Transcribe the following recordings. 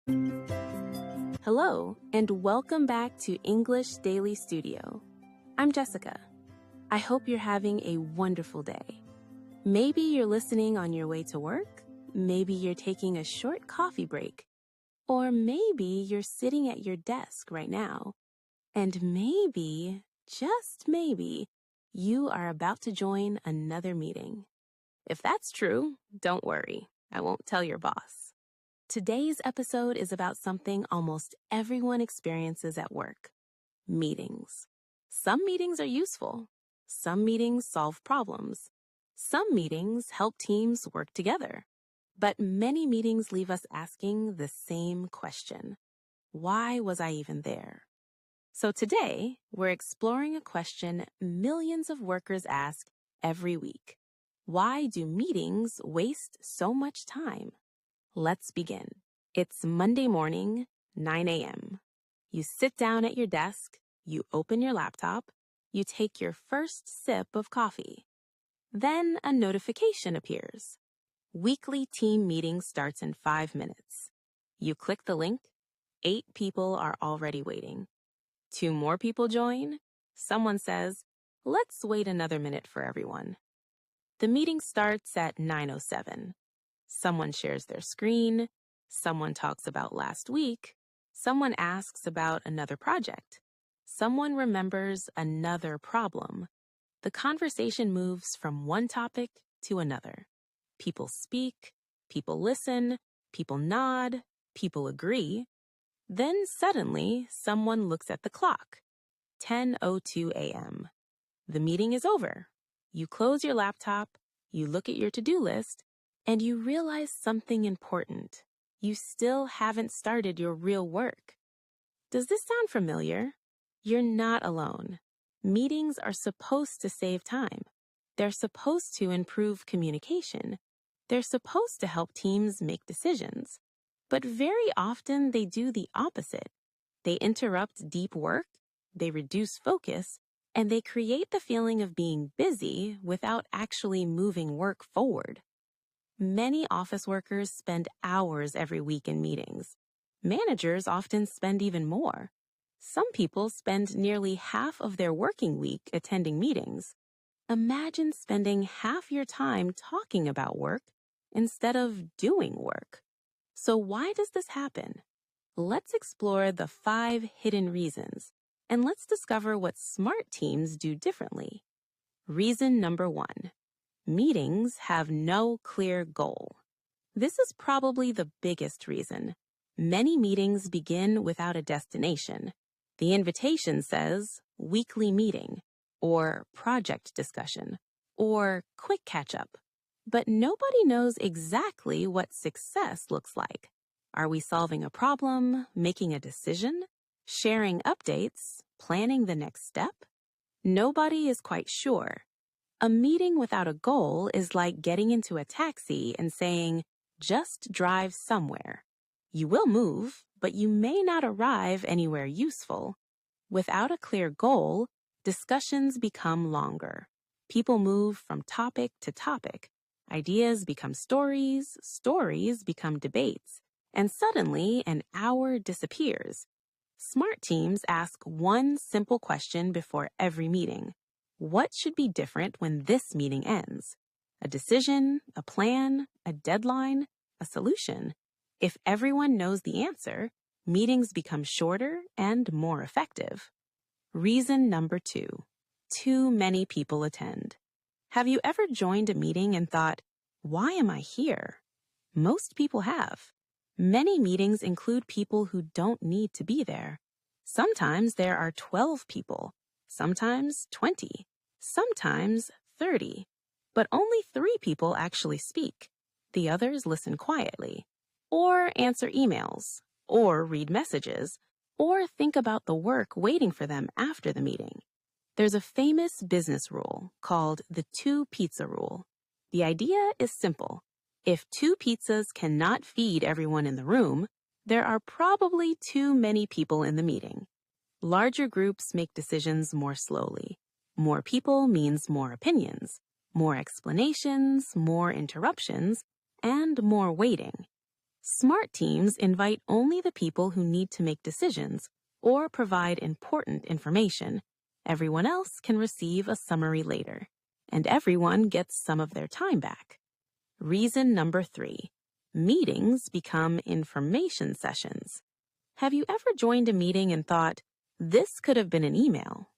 Hello, and welcome back to English Daily Studio. I'm Jessica. I hope you're having a wonderful day. Maybe you're listening on your way to work, maybe you're taking a short coffee break, or maybe you're sitting at your desk right now, and maybe, just maybe, you are about to join another meeting. If that's true, don't worry, I won't tell your boss. Today's episode is about something almost everyone experiences at work: meetings. Some meetings are useful. Some meetings solve problems. Some meetings help teams work together. But many meetings leave us asking the same question: why was I even there? So today, we're exploring a question millions of workers ask every week. Why do meetings waste so much time? Let's begin. It's Monday morning, 9 a.m. You sit down at your desk, you open your laptop, you take your first sip of coffee. Then a notification appears. Weekly team meeting starts in 5 minutes. You click the link. 8 people are already waiting. 2 more people join. Someone says, "Let's wait another minute for everyone." The meeting starts at 9:07. Someone shares their screen, someone talks about last week, someone asks about another project, someone remembers another problem. The conversation moves from one topic to another. People speak, people listen, people nod, people agree. Then suddenly, someone looks at the clock. 10:02 a.m. The meeting is over. You close your laptop, you look at your to-do list, and you realize something important. You still haven't started your real work. Does this sound familiar? You're not alone. Meetings are supposed to save time. They're supposed to improve communication. They're supposed to help teams make decisions. But very often they do the opposite. They interrupt deep work, they reduce focus, and they create the feeling of being busy without actually moving work forward. Many office workers spend hours every week in meetings. Managers often spend even more. Some people spend nearly half of their working week attending meetings. Imagine spending half your time talking about work instead of doing work. So why does this happen? Let's explore the 5 hidden reasons, and let's discover what smart teams do differently. Reason number 1. Meetings have no clear goal. This is probably the biggest reason. Many meetings begin without a destination. The invitation says weekly meeting, or project discussion, or quick catch-up. But nobody knows exactly what success looks like. Are we solving a problem, making a decision, sharing updates, planning the next step? Nobody is quite sure. A meeting without a goal is like getting into a taxi and saying, "Just drive somewhere." You will move, but you may not arrive anywhere useful. Without a clear goal, discussions become longer. People move from topic to topic. Ideas become stories, stories become debates, and suddenly an hour disappears. Smart teams ask one simple question before every meeting. What should be different when this meeting ends? A decision, a plan, a deadline, a solution. If everyone knows the answer, meetings become shorter and more effective. Reason number 2. Too many people attend. Have you ever joined a meeting and thought, "Why am I here?" Most people have. Many meetings include people who don't need to be there. Sometimes there are 12 people. Sometimes 20, sometimes 30, but only 3 people actually speak. The others listen quietly, or answer emails, or read messages, or think about the work waiting for them after the meeting. There's a famous business rule called the 2-pizza rule. The idea is simple. If 2 pizzas cannot feed everyone in the room, there are probably too many people in the meeting. Larger groups make decisions more slowly. More people means more opinions, more explanations, more interruptions, and more waiting. Smart teams invite only the people who need to make decisions or provide important information. Everyone else can receive a summary later, and everyone gets some of their time back. Reason number 3. Meetings become information sessions. Have you ever joined a meeting and thought, this could have been an email?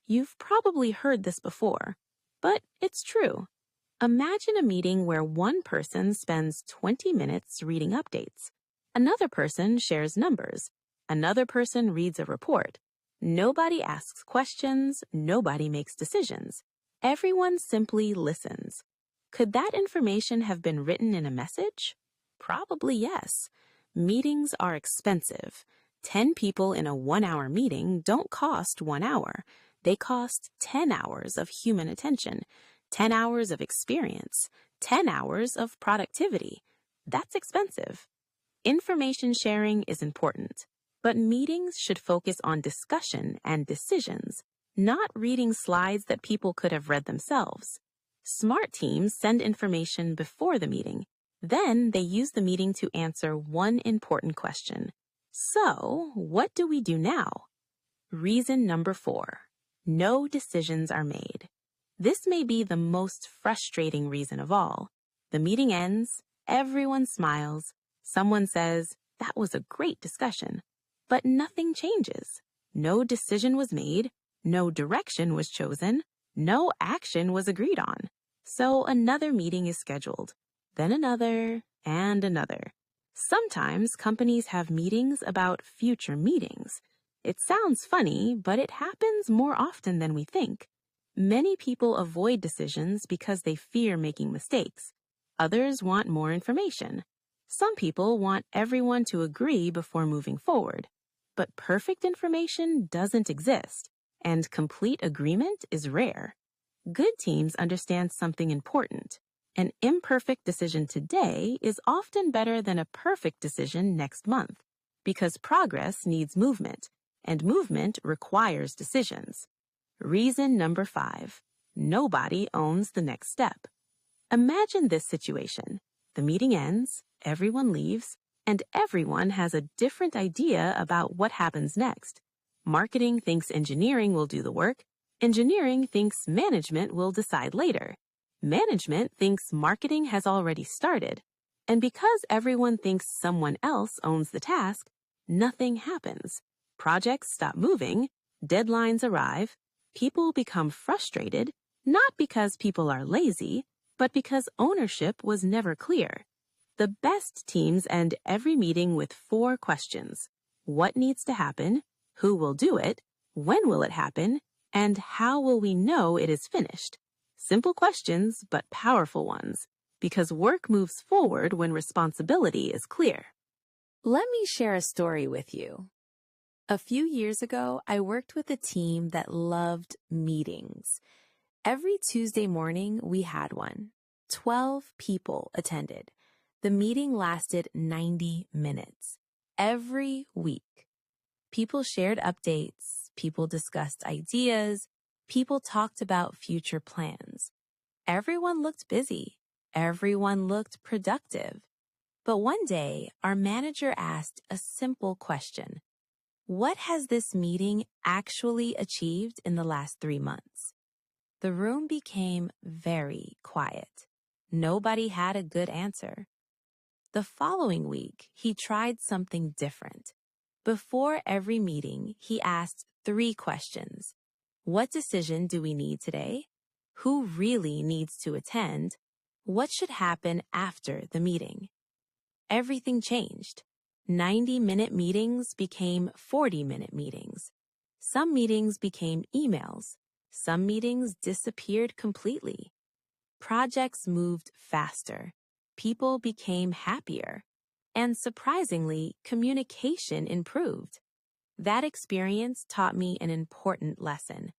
You've probably heard this before, but it's true. Imagine a meeting where one person spends 20 minutes reading updates. Another person shares numbers. Another person reads a report. Nobody asks questions. Nobody makes decisions. Everyone simply listens. Could that information have been written in a message? Probably yes. Meetings are expensive. 10 people in a 1-hour meeting don't cost 1 hour. They cost 10 hours of human attention, 10 hours of experience, 10 hours of productivity. That's expensive. Information sharing is important, but meetings should focus on discussion and decisions, not reading slides that people could have read themselves. Smart teams send information before the meeting. Then they use the meeting to answer one important question. So, what do we do now? Reason number 4. No decisions are made. This may be the most frustrating reason of all. The meeting ends, everyone smiles, someone says, that was a great discussion, but nothing changes. No decision was made, no direction was chosen, no action was agreed on. So another meeting is scheduled, then another, and another. Sometimes companies have meetings about future meetings. It sounds funny, but it happens more often than we think. Many people avoid decisions because they fear making mistakes. Others want more information. Some people want everyone to agree before moving forward. But perfect information doesn't exist, and complete agreement is rare. Good teams understand something important. An imperfect decision today is often better than a perfect decision next month, because progress needs movement, and movement requires decisions. Reason number 5. Nobody owns the next step. Imagine this situation. The meeting ends, everyone leaves, and everyone has a different idea about what happens next. Marketing thinks engineering will do the work. Engineering thinks management will decide later. Management thinks marketing has already started. And because everyone thinks someone else owns the task, nothing happens. Projects stop moving, deadlines arrive, people become frustrated, not because people are lazy, but because ownership was never clear. The best teams end every meeting with 4 questions. What needs to happen? Who will do it? When will it happen? And how will we know it is finished? Simple questions, but powerful ones, because work moves forward when responsibility is clear. Let me share a story with you. A few years ago, I worked with a team that loved meetings. Every Tuesday morning, we had one. 12 people attended. The meeting lasted 90 minutes. Every week. People shared updates. People discussed ideas. People talked about future plans. Everyone looked busy. Everyone looked productive. But one day, our manager asked a simple question. What has this meeting actually achieved in the last 3 months? The room became very quiet. Nobody had a good answer. The following week, he tried something different. Before every meeting, he asked 3 questions. What decision do we need today? Who really needs to attend? What should happen after the meeting? Everything changed. 90-minute meetings became 40-minute meetings. Some meetings became emails. Some meetings disappeared completely. Projects moved faster. People became happier. And surprisingly, communication improved. That experience taught me an important lesson.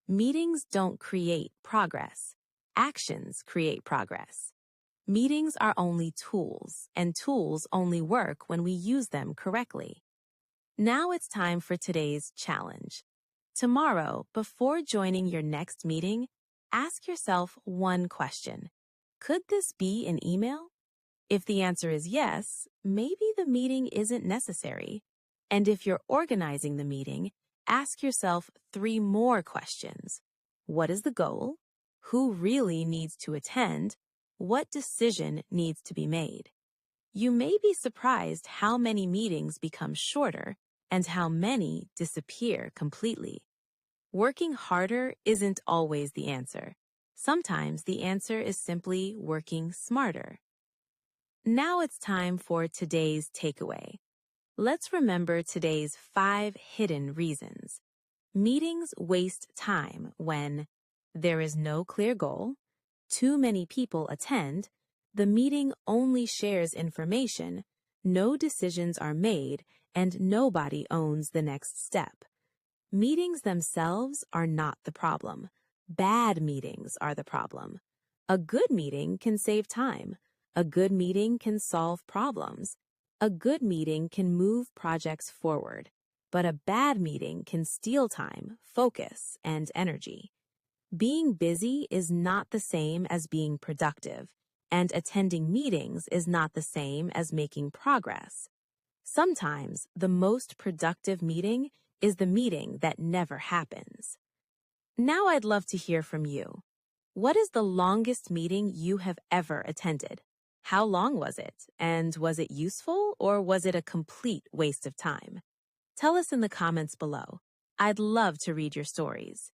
Meetings don't create progress. Actions create progress. Meetings are only tools, and tools only work when we use them correctly. Now it's time for today's challenge. Tomorrow, before joining your next meeting, ask yourself one question. Could this be an email? If the answer is yes, maybe the meeting isn't necessary. And if you're organizing the meeting, ask yourself 3 more questions. What is the goal? Who really needs to attend? What decision needs to be made? You may be surprised how many meetings become shorter and how many disappear completely. Working harder isn't always the answer. Sometimes the answer is simply working smarter. Now it's time for today's takeaway. Let's remember today's 5 hidden reasons. Meetings waste time when there is no clear goal, too many people attend, the meeting only shares information, no decisions are made, and nobody owns the next step. Meetings themselves are not the problem. Bad meetings are the problem. A good meeting can save time. A good meeting can solve problems. A good meeting can move projects forward. But a bad meeting can steal time, focus, and energy. Being busy is not the same as being productive, and attending meetings is not the same as making progress. Sometimes the most productive meeting is the meeting that never happens. Now I'd love to hear from you. What is the longest meeting you have ever attended? How long was it? And was it useful or was it a complete waste of time? Tell us in the comments below. I'd love to read your stories.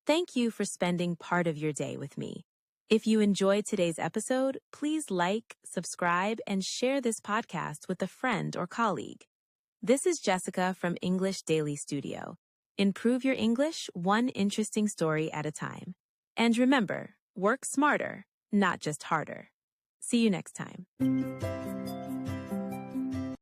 Thank you for spending part of your day with me. If you enjoyed today's episode, please like, subscribe, and share this podcast with a friend or colleague. This is Jessica from English Daily Studio. Improve your English one interesting story at a time. And remember, work smarter, not just harder. See you next time.